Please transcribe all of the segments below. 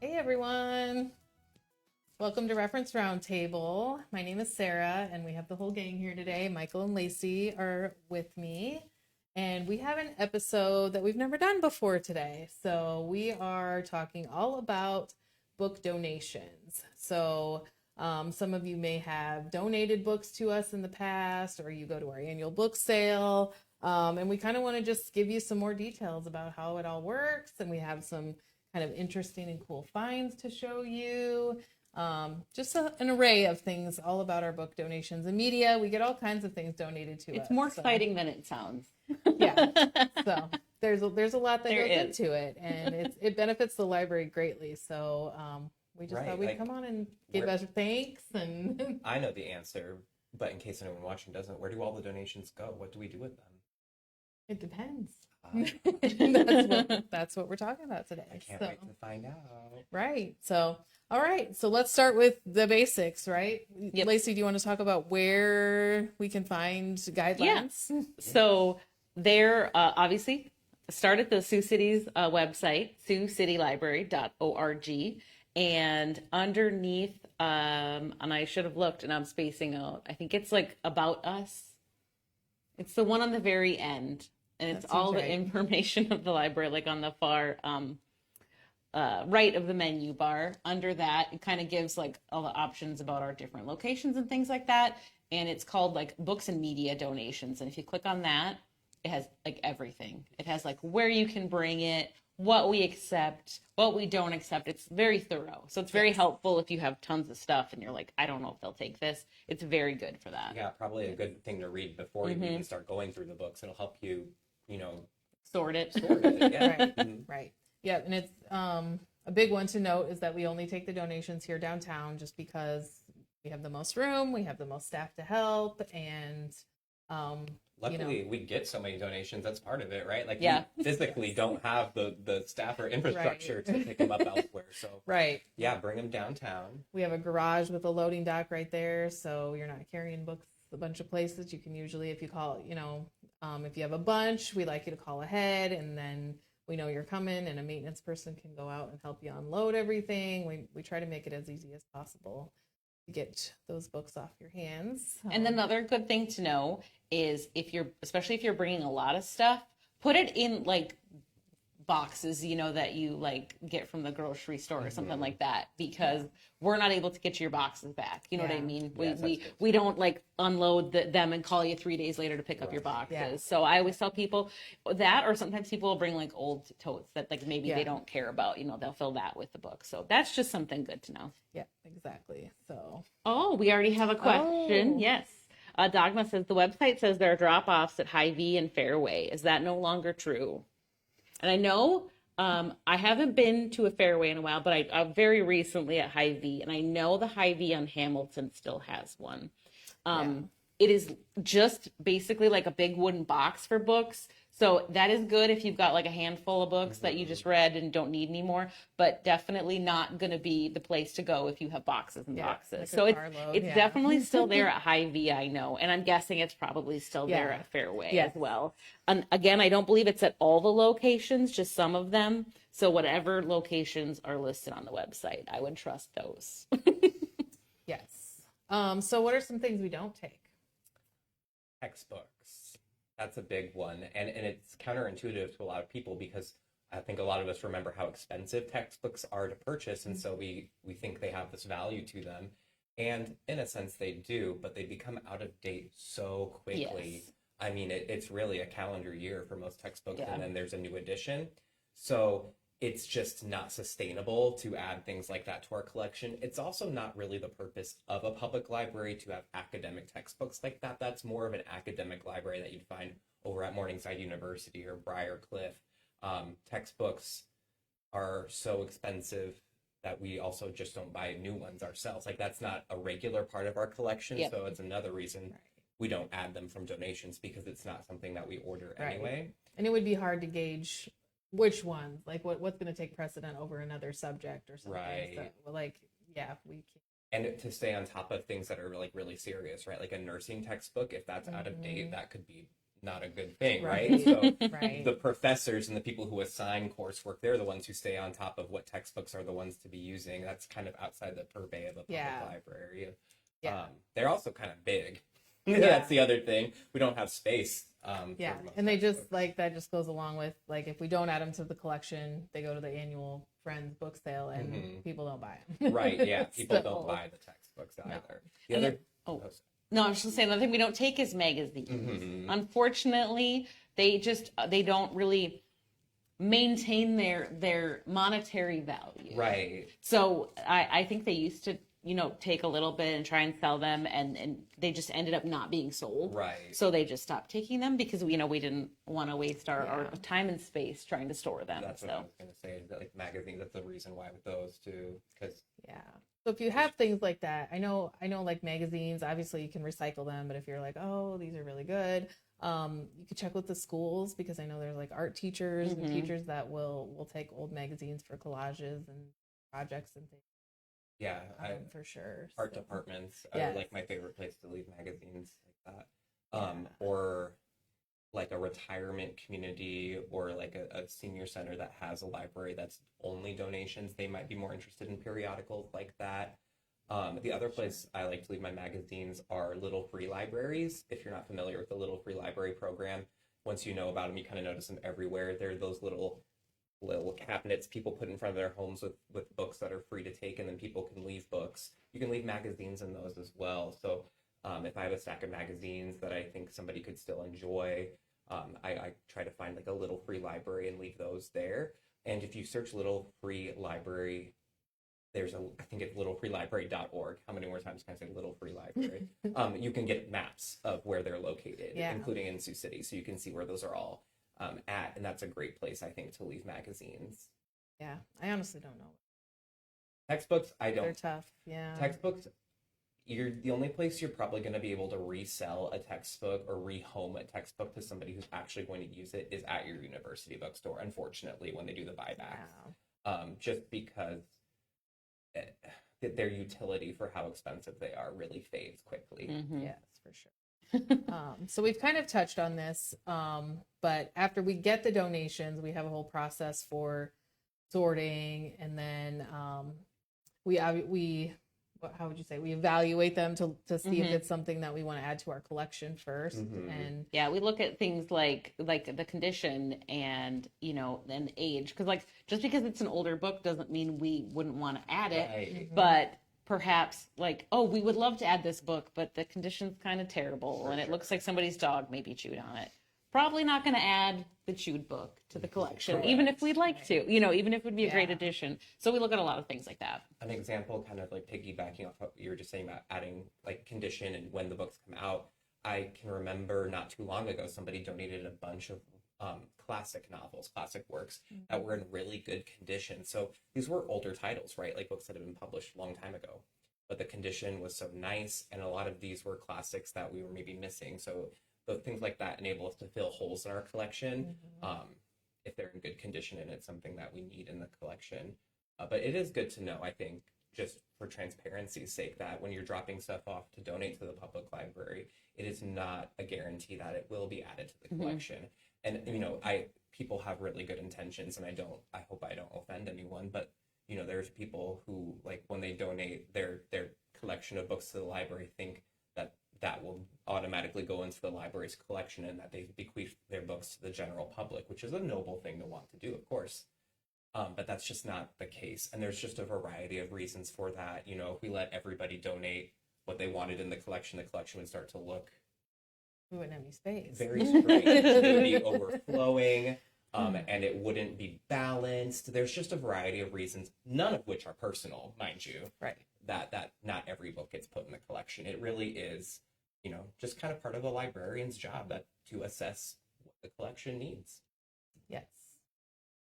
Hey everyone, welcome to Reference Roundtable. My name is Sarah and we have the whole gang here today. Michael and Lacey are with me and we have an episode that we've never done before today. So we are talking all about book donations. So some of you may have donated books to us in the past, or you go to our annual book sale. And we kind of want to just give you some more details about how it all works. And we have some kind of interesting and cool finds to show you. Just an array of things all about our book donations and media. We get all kinds of things donated to us. It's more exciting than it sounds. Yeah. So there's a lot that goes into it, and it benefits the library greatly. So we just thought we'd come on and give us thanks. And I know the answer, but in case anyone watching doesn't, where do all the donations go? What do we do with them? It depends. That's what we're talking about today. I can't wait to find out. Right. So, all right. So let's start with the basics, right? Yep. Lacey, do you want to talk about where we can find guidelines? Yeah. So they're obviously start at the Sioux City's website, siouxcitylibrary.org. And underneath, and I should have looked and I'm spacing out, I think it's like About Us. It's the one on the very end. And it's all the information of the library, like on the far right of the menu bar. Under that, it kind of gives like all the options about our different locations and things like that. And it's called like books and media donations. And if you click on that, it has like everything. It has like where you can bring it, what we accept, what we don't accept. It's very thorough. So it's very helpful if you have tons of stuff and you're like, I don't know if they'll take this. It's very good for that. Yeah, probably a good thing to read before you even start going through the books. It'll help you, sort it. Yeah. Right. Right. Yeah. And it's a big one to note is that we only take the donations here downtown just because we have the most room, we have the most staff to help, and luckily we get so many donations. That's part of it, right? Like we physically don't have the staff or infrastructure to pick them up elsewhere. So yeah, bring them downtown. We have a garage with a loading dock right there, so you're not carrying books a bunch of places. You can usually, if you call, if you have a bunch, we like you to call ahead, and then we know you're coming, and a maintenance person can go out and help you unload everything. We try to make it as easy as possible to get those books off your hands. And another good thing to know is especially if you're bringing a lot of stuff, put it in like boxes, that you like get from the grocery store or something like that, because we're not able to get your boxes back. You know what I mean? We don't like unload them and call you 3 days later to pick up your boxes. Yeah. So I always tell people that, or sometimes people will bring like old totes that like maybe they don't care about, they'll fill that with the book. So that's just something good to know. Yeah, exactly. So. Oh, we already have a question. Oh. Yes. Dogma says the website says there are drop-offs at Hy-Vee and Fairway. Is that no longer true? And I know I haven't been to a Fairway in a while, but I very recently at Hy-Vee, and I know the Hy-Vee on Hamilton still has one. It is just basically like a big wooden box for books. So that is good if you've got like a handful of books that you just read and don't need anymore, but definitely not going to be the place to go if you have boxes and boxes. Like so it's definitely still there at Hy-Vee, I know. And I'm guessing it's probably still there at Fairway as well. And again, I don't believe it's at all the locations, just some of them. So whatever locations are listed on the website, I would trust those. Yes. So what are some things we don't take? Textbooks. That's a big one. And it's counterintuitive to a lot of people because I think a lot of us remember how expensive textbooks are to purchase. And so we think they have this value to them. And in a sense they do, but they become out of date so quickly. Yes. I mean, it's really a calendar year for most textbooks, and then there's a new edition. So it's just not sustainable to add things like that to our collection. It's also not really the purpose of a public library to have academic textbooks like that. That's more of an academic library that you'd find over at Morningside University or Briarcliff. Textbooks are so expensive that we also just don't buy new ones ourselves. Like that's not a regular part of our collection, Yep. so it's another reason Right. we don't add them from donations because it's not something that we order Right. anyway. And it would be hard to gauge which ones, like what's going to take precedent over another subject or something. Right. So, well, like, yeah, we can. And to stay on top of things that are like really serious, right? Like a nursing textbook, if that's out of date, that could be not a good thing, right? So Right. the professors and the people who assign coursework, they're the ones who stay on top of what textbooks are the ones to be using. That's kind of outside the purvey of a public Yeah. library. Yeah. They're also kind of big. Yeah. That's the other thing. We don't have space. Yeah, for most and they just textbooks. like that just goes along with like if we don't add them to the collection, they go to the annual Friends book sale and people don't buy them. Right, yeah. People So, don't buy the textbooks No. either. The And other No, I was just saying, another thing we don't take is magazines. Mhm. Unfortunately, they don't really maintain their monetary value. right. So I think they used to, take a little bit and try and sell them, and they just ended up not being sold. Right. So they just stopped taking them because we didn't want to waste our Yeah. time and space trying to store them. That's what I was gonna say. Is that like magazines? That's the reason why with those too, because Yeah. So if you have things like that, I know like magazines, obviously you can recycle them, but if you're like, oh, these are really good, you could check with the schools because I know there's like art teachers and teachers that will take old magazines for collages and projects and things. yeah, For sure. art So, departments Yes. are like my favorite place to leave magazines like that. Yeah. Or like a retirement community or like a senior center that has a library that's only donations. They might be more interested in periodicals like that. The other place I like to leave my magazines are little free libraries. If you're not familiar with the little free library program, once you know about them, you kind of notice them everywhere. They're those little cabinets people put in front of their homes with books that are free to take, and then people can leave books. You can leave magazines in those as well. So if I have a stack of magazines that I think somebody could still enjoy, I try to find like a little free library and leave those there. And if you search little free library, I think it's littlefreelibrary.org. How many more times can I say little free library? You can get maps of where they're located, Yeah. including in Sioux City. So you can see where those are all at. And that's a great place, I think, to leave magazines. yeah, I honestly don't know. Textbooks, I They're don't. tough. Yeah. Textbooks, you're the only place you're probably going to be able to resell a textbook or rehome a textbook to somebody who's actually going to use it is at your university bookstore, unfortunately, when they do the buybacks. Wow. Just because their utility for how expensive they are really fades quickly. Yes, for sure. So we've kind of touched on this, but after we get the donations, we have a whole process for sorting, and then how would you say, we evaluate them to see if it's something that we want to add to our collection first. And Yeah, we look at things like the condition and and age, because like just because it's an older book doesn't mean we wouldn't want to add it. Right. But perhaps like, oh, we would love to add this book, but the condition's kind of terrible and it looks like somebody's dog maybe chewed on it. Probably not going to add the chewed book to the collection, even if we'd like to, even if it would be a great addition. So we look at a lot of things like that. An example, kind of like piggybacking off what you were just saying about adding like condition and when the books come out. I can remember not too long ago, somebody donated a bunch of classic novels, classic works that were in really good condition. So these were older titles, right? Like books that had been published a long time ago. But the condition was so nice, and a lot of these were classics that we were maybe missing. So the things like that enable us to fill holes in our collection if they're in good condition and it's something that we need in the collection. But it is good to know, I think, just for transparency's sake, that when you're dropping stuff off to donate to the public library, it is not a guarantee that it will be added to the collection. And people have really good intentions, and I hope I don't offend anyone, but there's people who, like, when they donate their collection of books to the library, think that will automatically go into the library's collection and that they bequeath their books to the general public, which is a noble thing to want to do, of course. But that's just not the case. And there's just a variety of reasons for that. If we let everybody donate what they wanted in the collection would start to look we wouldn't have any space. very strange. It would be overflowing, and it wouldn't be balanced. There's just a variety of reasons, none of which are personal, mind you. Right. That not every book gets put in the collection. It really is, just kind of part of a librarian's job to assess what the collection needs. Yes.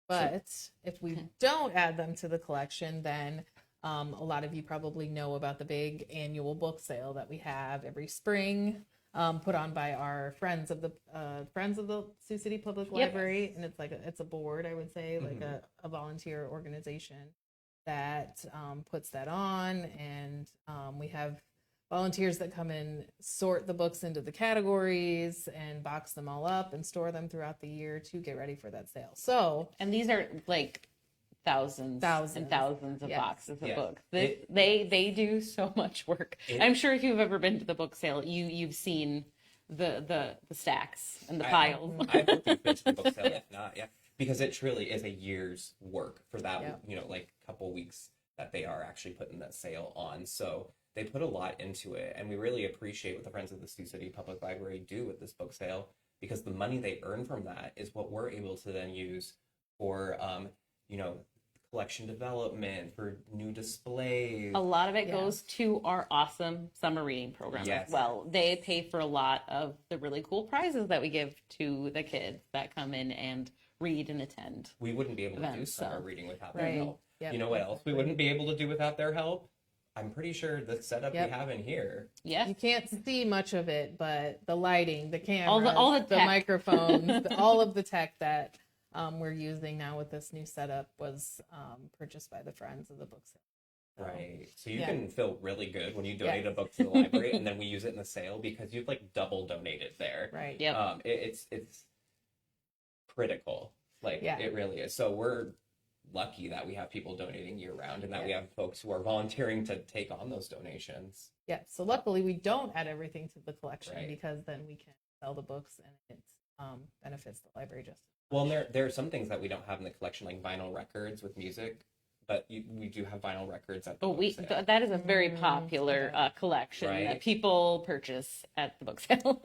But if we don't add them to the collection, then a lot of you probably know about the big annual book sale that we have every spring, put on by our friends of the Sioux City Public Library, and it's a board, I would say, like a volunteer organization that puts that on, and we have volunteers that come and sort the books into the categories and box them all up and store them throughout the year to get ready for that sale. So, and these are like thousands and thousands of boxes of books. They do so much work. I'm sure if you've ever been to the book sale, you've seen the stacks and the piles. I hope you've been to the book sale, if not, because it truly is a year's work for that, like couple weeks that they are actually putting that sale on. So they put a lot into it, and we really appreciate what the Friends of the Sioux City Public Library do with this book sale, because the money they earn from that is what we're able to then use for, collection development, for new displays. A lot of it goes to our awesome summer reading program as well. They pay for a lot of the really cool prizes that we give to the kids that come in and read and attend. We wouldn't be able to do summer reading without their help. Yep. You know what else we wouldn't be able to do without their help? I'm pretty sure the setup we have in here. Yes. You can't see much of it, but the lighting, the camera, all the microphones, all of the tech that we're using now with this new setup was purchased by the Friends of the book sale. Right. So you can feel really good when you donate a book to the library and then we use it in the sale because you've like double donated there. Right. Yep. It's critical. It really is. So we're lucky that we have people donating year round and that we have folks who are volunteering to take on those donations. Yeah. So luckily we don't add everything to the collection because then we can sell the books and it benefits the library just. Well, and there are some things that we don't have in the collection, like vinyl records with music, but we do have vinyl records at the book sale. That is a very popular collection that people purchase at the book sale.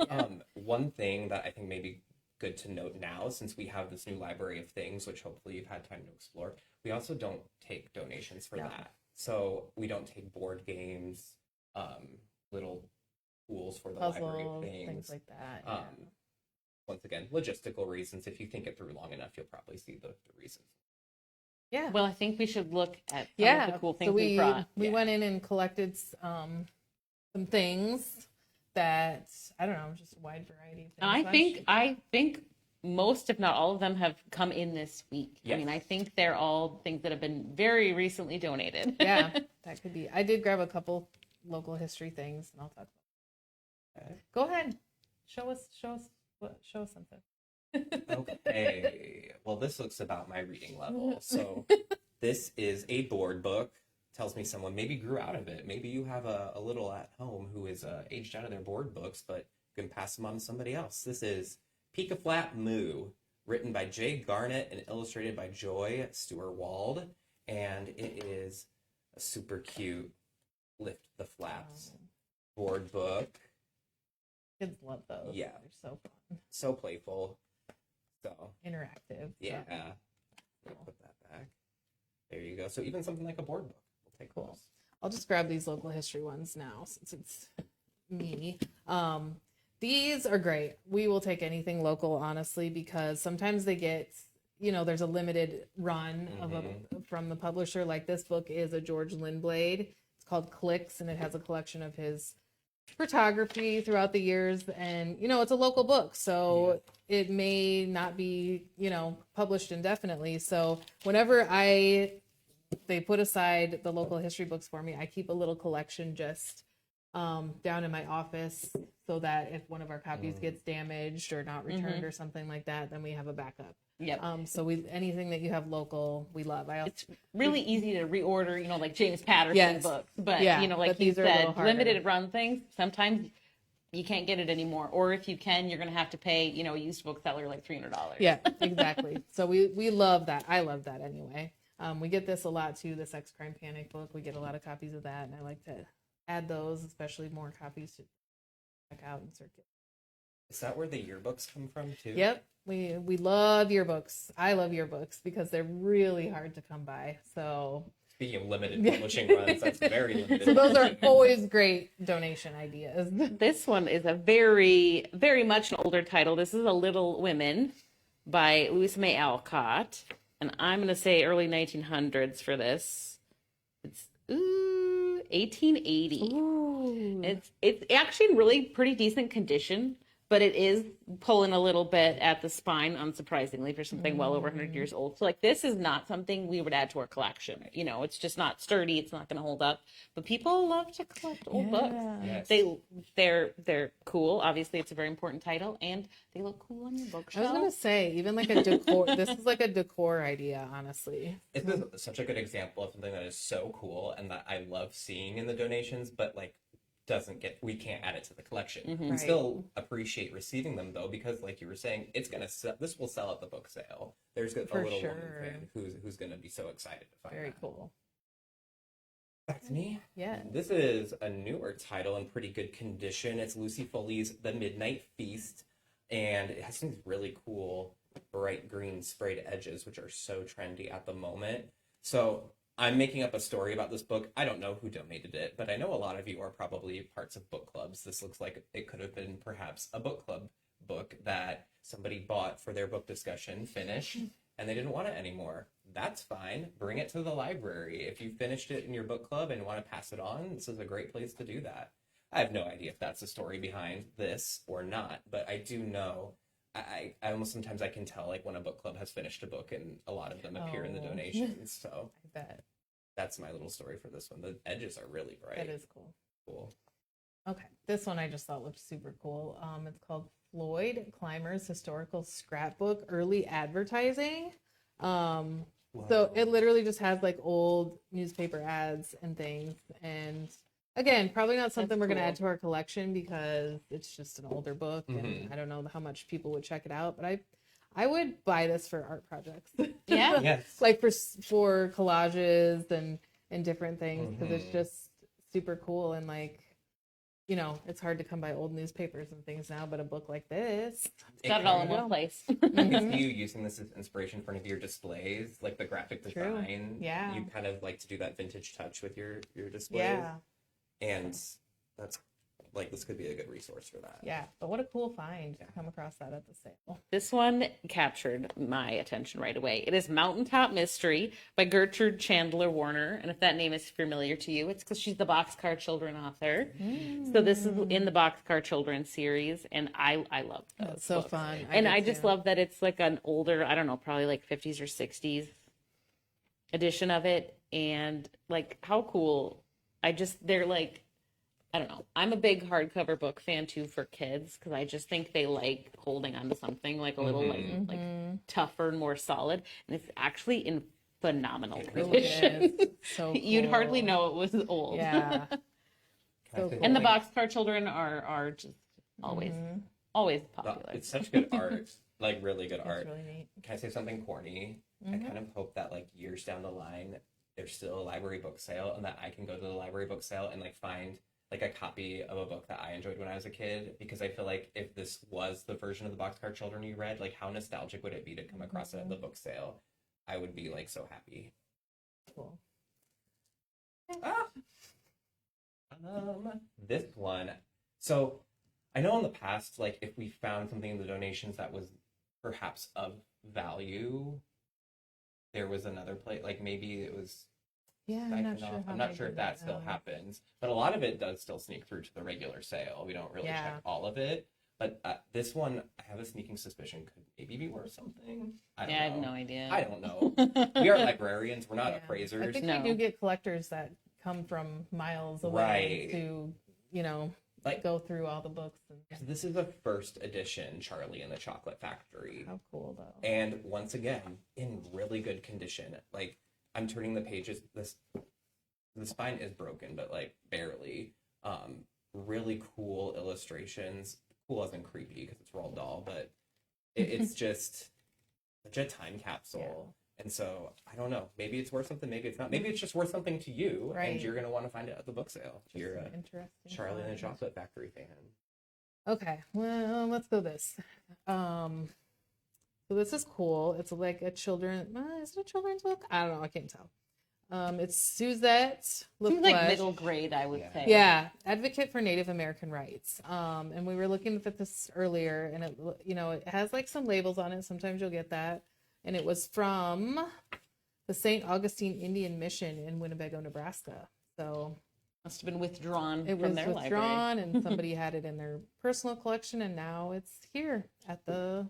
One thing that I think may be good to note now, since we have this new library of things, which hopefully you've had time to explore, we also don't take donations for that. So we don't take board games, little tools for the library of things like that. Once again, logistical reasons. If you think it through long enough, you'll probably see the reasons. Yeah. Well, I think we should look at some of the cool things we brought. We went in and collected some things that, I don't know, just a wide variety of things. I think most, if not all of them, have come in this week. Yes. I mean, I think they're all things that have been very recently donated. Yeah, that could be. I did grab a couple local history things, and I'll talk about them. Go ahead. Show us something. Okay. Well, this looks about my reading level. So this is a board book. Tells me someone maybe grew out of it. Maybe you have a little at home who is aged out of their board books, but you can pass them on to somebody else. This is Pika Flat Moo, written by Jay Garnett and illustrated by Joy Stewart-Wald. And it is a super cute Lift the Flaps board book. Kids love those. Yeah. They're so fun. So playful. So interactive. Yeah. Cool. Put that back. There you go. So even something like a board book. We'll take those. I'll just grab these local history ones now since it's me. These are great. We will take anything local, honestly, because sometimes they get, there's a limited run from the publisher. Like this book is a George Lindblade. It's called Clicks, and it has a collection of his photography throughout the years. And, it's a local book, so it may not be, published indefinitely. So whenever they put aside the local history books for me, I keep a little collection just down in my office so that if one of our copies gets damaged or not returned or something like that, then we have a backup. Yep. So anything that you have local, we love. It's really easy to reorder, like James Patterson books. But, like you said, limited run things, sometimes you can't get it anymore. Or if you can, you're going to have to pay, a used bookseller like $300. Yeah, exactly. So we love that. I love that anyway. We get this a lot too, the Sex Crime Panic book. We get a lot of copies of that, and I like to add those, especially more copies to check out and circulate. Is that where the yearbooks come from too? Yep. We love yearbooks. I love yearbooks because they're really hard to come by. So speaking of limited publishing runs, that's very limited. So those are always great donation ideas. This one is a very, very much an older title. This is A Little Women by Louisa May Alcott. and I'm going to say early 1900s for this. It's 1880. Ooh. It's actually in really pretty decent condition, but it is pulling a little bit at the spine, unsurprisingly, for something well over 100 years old. So like this is not something we would add to our collection. You know, it's just not sturdy. It's not going to hold up. But people love to collect old books. Yes. They're cool. Obviously, it's a very important title, and they look cool on your I bookshelf. was gonna say, even like a decor. This is like a decor idea, honestly. It's such a good example of something that is so cool and that I love seeing in the donations, but like we can't add it to the collection. We Right. still appreciate receiving them though, because like you were saying, this will sell at the book sale. There's a For little sure. woman fan who's gonna be so excited to find Very that. cool. Back to me. Yeah. This is a newer title in pretty good condition. It's Lucy Foley's The Midnight Feast, and it has these really cool bright green sprayed edges, which are so trendy at the moment. So I'm making up a story about this book. I don't know who donated it, but I know a lot of you are probably parts of book clubs. This looks like it could have been perhaps a book club book that somebody bought for their book discussion, finished, and they didn't want it anymore. That's fine. Bring it to the library. If you finished it in your book club and want to pass it on, this is a great place to do that. I have no idea if that's the story behind this or not, but I do know I almost sometimes I can tell like when a book club has finished a book, and a lot of them appear in the Oh. donations. So I bet. that's my little story for this one. The edges are really bright. That is cool. Cool. Okay, this one I just thought looked super cool. It's called Floyd Clymer's Historical Scrapbook Early Advertising. So it literally just has like old newspaper ads and things. And again, probably not something we're going to cool. add to our collection because it's just an older book, and I don't know how much people would check it out. But I would buy this for art projects. Yeah. Yes. Like for collages and different things, because it's just super cool. And like, you know, it's hard to come by old newspapers and things now, but a book like this, Got it all in one place. If you using this as inspiration for any of your displays, like the graphic True. design, Yeah. you kind of like to do that vintage touch with your displays. yeah, And that's like, this could be a good resource for that. yeah. But what a cool find to come across that at the sale. This one captured my attention right away. It is Mountaintop Mystery by Gertrude Chandler Warner. And if that name is familiar to you, it's because she's the Boxcar Children author. So this is in the Boxcar Children series. And I love those That's so books. fun. And I did just too. love that it's like an older, I don't know, probably like 50s or 60s edition of it. And like, how cool. They're like, I don't know. I'm a big hardcover book fan too for kids because I just think they like holding on to something like a little like tougher and more solid. And it's actually in phenomenal Really condition. is. So You'd hardly cool. know it was old. Yeah. So say cool. And the something? Boxcar Children are just always popular. It's such good art, like really good It's art. really neat. Can I say something corny? I kind of hope that like years down the line, there's still a library book sale, and that I can go to the library book sale and like find like a copy of a book that I enjoyed when I was a kid, because I feel like if this was the version of the Boxcar Children you read, like how nostalgic would it be to come across it at the book sale? I would be like so happy. Cool. This one. So I know in the past, like if we found something in the donations that was perhaps of value, there was another place, like maybe it was Yeah, I'm not sure. I'm not sure if that still happens, but a lot of it does still sneak through to the regular sale. We don't really check all of it, but this one, I have a sneaking suspicion could maybe be worth something. I have no idea. I don't know. We are librarians. We're not I appraisers. think No. we do get collectors that come from miles away Right. to, you know, Like- go through all the books. And This is a first edition Charlie and the Chocolate Factory. how cool, though. And once again, in really good condition. Like, I'm turning the pages. The spine is broken, but like barely. Really cool illustrations. Cool as in creepy because it's Roald Dahl, but it's just such a time capsule. And so I don't know. Maybe it's worth something. Maybe it's not. Maybe it's just worth something to you, Right. and you're gonna want to find it at the book sale. If you're a Interesting. Charlie and the find. Chocolate Factory fan. Okay, well, let's go this. So this is cool. It's like a children. Is it a children's book? I don't know. I can't tell. It's Suzette Seems LaFleche. like middle grade, I would say. Yeah, advocate for Native American rights. And we were looking at this earlier, and it, you know, it has like some labels on it. Sometimes you'll get that, and it was from the St. Augustine Indian Mission in Winnebago, Nebraska. So Must have been withdrawn it from was their withdrawn, library. and somebody had it in their personal collection, and now it's here at the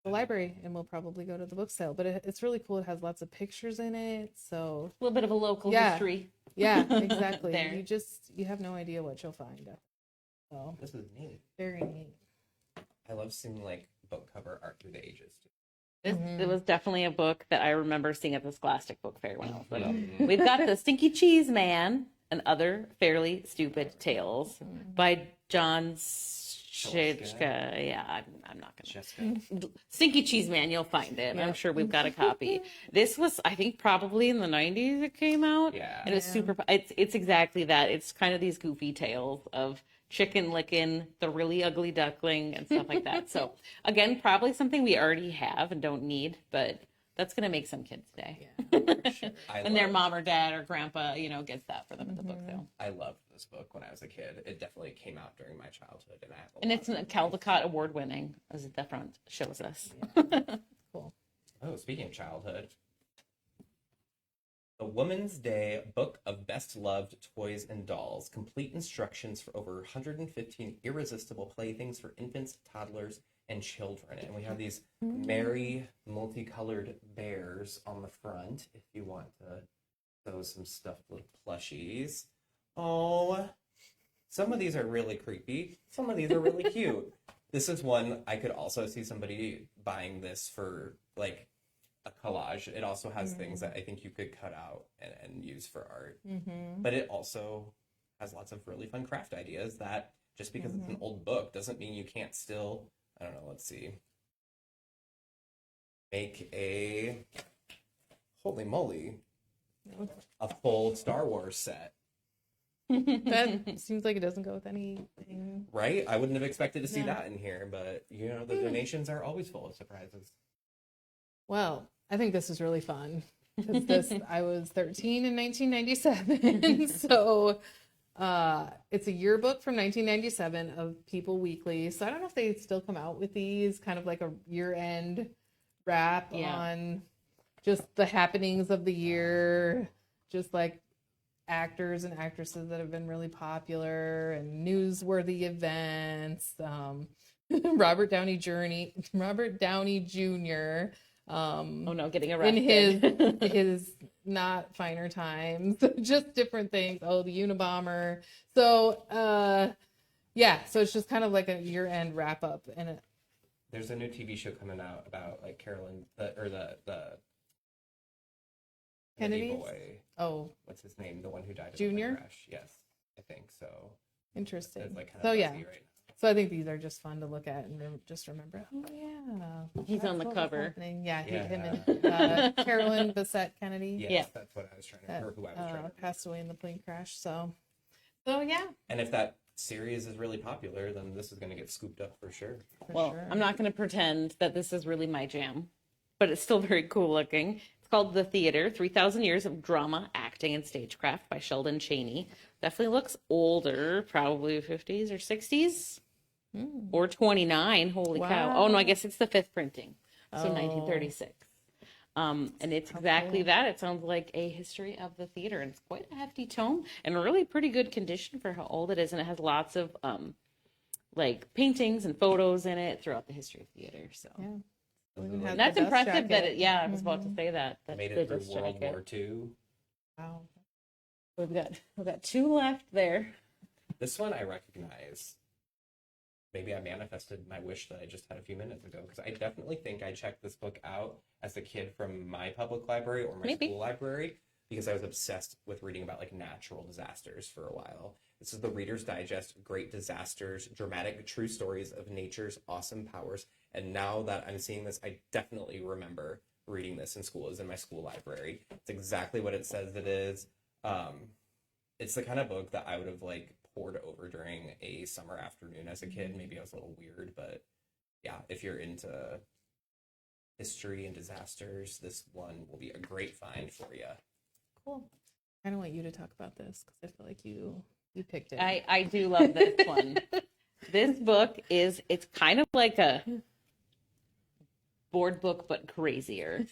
library, and we'll probably go to the book sale. But it's really cool. It has lots of pictures in it, so A little bit of a local Yeah. history. yeah, exactly. There. You have no idea what you'll find. So This is neat. very neat. I love seeing like book cover art through the ages too. It was definitely a book that I remember seeing at the Scholastic Book Fair when I was little. Mhm. We've got The Stinky Cheese Man and Other Fairly Stupid Tales by John Shishka. Yeah, I'm not going to. Jessica. Stinky Cheese Man, you'll find it. Yeah. I'm sure we've got a copy. This was, I think, probably in the 90s it came out. Yeah. And it was Yeah. super, it's exactly that. It's kind of these goofy tales of chicken licking, the really ugly duckling, and stuff like that. So, again, probably something we already have and don't need, but that's going to make some kids day. Yeah, for sure. And their mom or dad or grandpa, gets that for them at the book sale. I loved this book when I was a kid. It definitely came out during my childhood, and I have a And lot it's of a it. Caldecott award winning, as the front shows us. Cool. Oh, speaking of childhood, The Woman's Day Book of Best Loved Toys and Dolls. Complete instructions for over 115 irresistible playthings for infants, toddlers, and children. And we have these merry, multicolored bears on the front if you want to sew some stuffed little plushies. Oh, some of these are really creepy. Some of these are really cute. This is one I could also see somebody buying this for like a collage. It also has things that I think you could cut out and use for art. But it also has lots of really fun craft ideas that just because it's an old book doesn't mean you can't still, I don't know, let's see, make a, holy moly, a full Star Wars set. That seems like it doesn't go with anything. Right? I wouldn't have expected to see Yeah. that in here, but the donations are always full of surprises. Well, I think this is really fun. 'Cause I was 13 in 1997, so it's a yearbook from 1997 of People Weekly. So I don't know if they still come out with these, kind of like a year-end wrap Yeah. on just the happenings of the year, just like actors and actresses that have been really popular and newsworthy events. Robert Downey Jr. Oh no, getting in arrested. his not finer times, just different things. Oh, the Unabomber. So so it's just kind of like a year-end wrap-up, and There's a new TV show coming out about like Carolyn, the Kennedy boy. What's his name? The one who died in the Junior? plane crash. Yes, I think so. interesting. It's like kind So of yeah, fuzzy right now. so I think these are just fun to look at and just remember. Oh yeah, He's that's on the what was cover. happening. Yeah, Yeah. him and Carolyn Bessette Kennedy. Yes, Yeah. that's what I was trying to, That or who I was trying to. passed away in the plane crash. So yeah, And if that series is really popular, then this is going to get scooped up for sure. for Well, sure. I'm not going to pretend that this is really my jam, but it's still very cool looking. It's called The Theater, 3,000 Years of Drama, Acting, and Stagecraft by Sheldon Chaney. Definitely looks older, probably 50s or 60s or 29. Holy cow. Oh, no, I guess it's the fifth printing. So 1936. And it's exactly that. It sounds like a history of the theater, and it's quite a hefty tome and really pretty good condition for how old it is. And it has lots of like paintings and photos in it throughout the history of theater. So Yeah. Something Has like that's the dust impressive that jacket. I was about to say that. made they it through just World jacket. War II. Wow. We've got two left there. This one I recognize. Maybe I manifested my wish that I just had a few minutes ago, because I definitely think I checked this book out as a kid from my public library or my Maybe. school library, because I was obsessed with reading about like natural disasters for a while. This is the Reader's Digest, Great Disasters, Dramatic True Stories of Nature's Awesome Powers. And now that I'm seeing this, I definitely remember reading this in school. It was in my school library. It's exactly what it says it is. It's the kind of book that I would have like poured over during a summer afternoon as a kid. Maybe I was a little weird, but yeah, if you're into history and disasters, this one will be a great find for you. Cool. I don't want you to talk about this because I feel like you picked it. I do love this one. This book it's kind of like a board book, but crazier.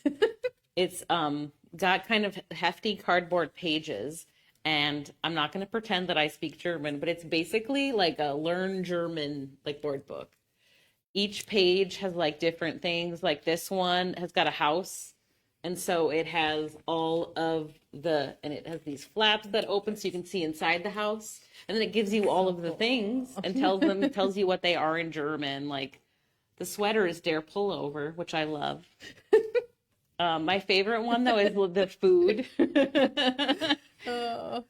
It's got kind of hefty cardboard pages, and I'm not going to pretend that I speak German, but it's basically like a learn German like board book. Each page has like different things. Like this one has got a house, and so it has all of and it has these flaps that open so you can see inside the house, and then it gives you all of the things and tells you what they are in German. Like the sweater is Der Pullover, which I love. My favorite one though is the food.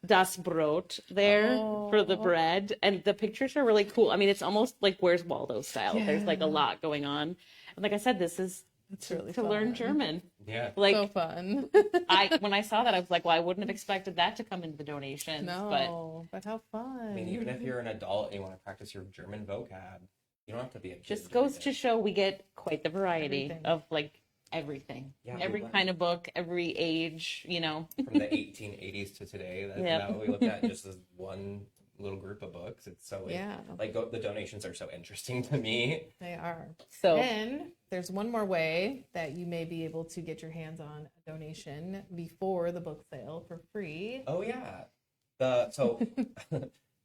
Das Brot there for the bread, and the pictures are really cool. I mean, it's almost like Where's Waldo style. Yeah. There's like a lot going on, and like I said, this is really to learn German. Yeah, Like so fun. when I saw that, I was like, well, I wouldn't have expected that to come into the donations. But how fun. I mean, even if you're an adult and you want to practice your German vocab, you don't have to be a kid. Just goes to show we get quite the variety Everything. of like everything. Yeah, every kind of book, every age, From the 1880s to today, that's Yep. not what we look at just as one little group of books. It's so the donations are so interesting to me. They are. So And there's one more way that you may be able to get your hands on a donation before the book sale for free. Oh yeah. So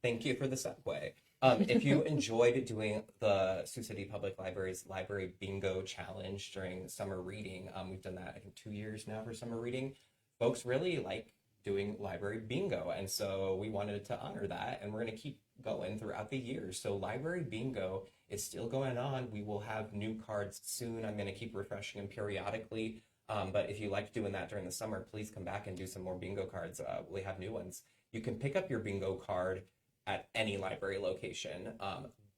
thank you for the segue. If you enjoyed doing the Sioux City Public Library's Library Bingo Challenge during summer reading, we've done that I think 2 years now for summer reading. Folks really like doing library bingo, and so we wanted to honor that, and we're going to keep going throughout the years. So library bingo is still going on. We will have new cards soon. I'm going to keep refreshing them periodically. But if you like doing that during the summer, please come back and do some more bingo cards. We have new ones. You can pick up your bingo card at any library location,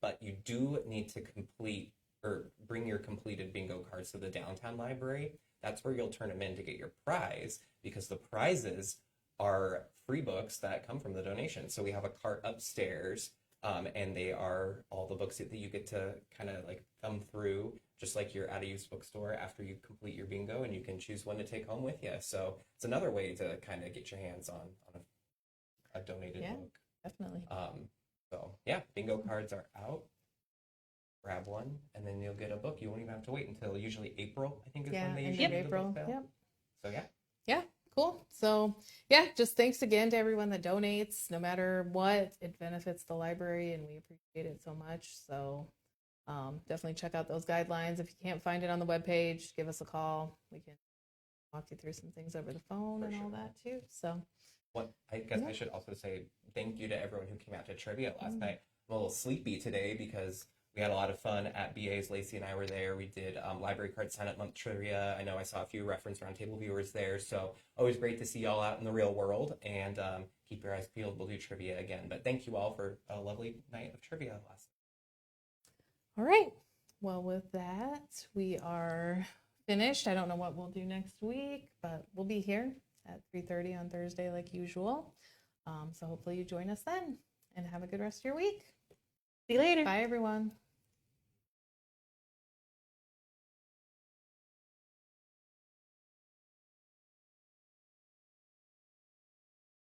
but you do need to complete or bring your completed bingo cards to the downtown library. That's where you'll turn them in to get your prize, because the prizes are free books that come from the donation. So we have a cart upstairs, and they are all the books that you get to kind of like thumb through, just like you're at a used bookstore after you complete your bingo, and you can choose one to take home with you. So it's another way to kind of get your hands on a donated book. Definitely. So yeah, bingo cards are out. Grab one, and then you'll get a book. You won't even have to wait until usually April, I think is when they usually do the April. book sale. Yep. So yeah. Yeah, cool. So yeah, just thanks again to everyone that donates. No matter what, it benefits the library, and we appreciate it so much. So definitely check out those guidelines. If you can't find it on the webpage, give us a call. We can walk you through some things over the phone and all that too. So What I guess I should also say thank you to everyone who came out to trivia last night. I'm a little sleepy today because we had a lot of fun at BA's. Lacey and I were there. We did Library Card Sign Up Month trivia. I know I saw a few Reference Roundtable viewers there. So always great to see y'all out in the real world, and keep your eyes peeled. We'll do trivia again. But thank you all for a lovely night of trivia last night. all right. Well, with that, we are finished. I don't know what we'll do next week, but we'll be here at 3:30 on Thursday like usual. So hopefully you join us then, and have a good rest of your week. see you later. Bye, everyone.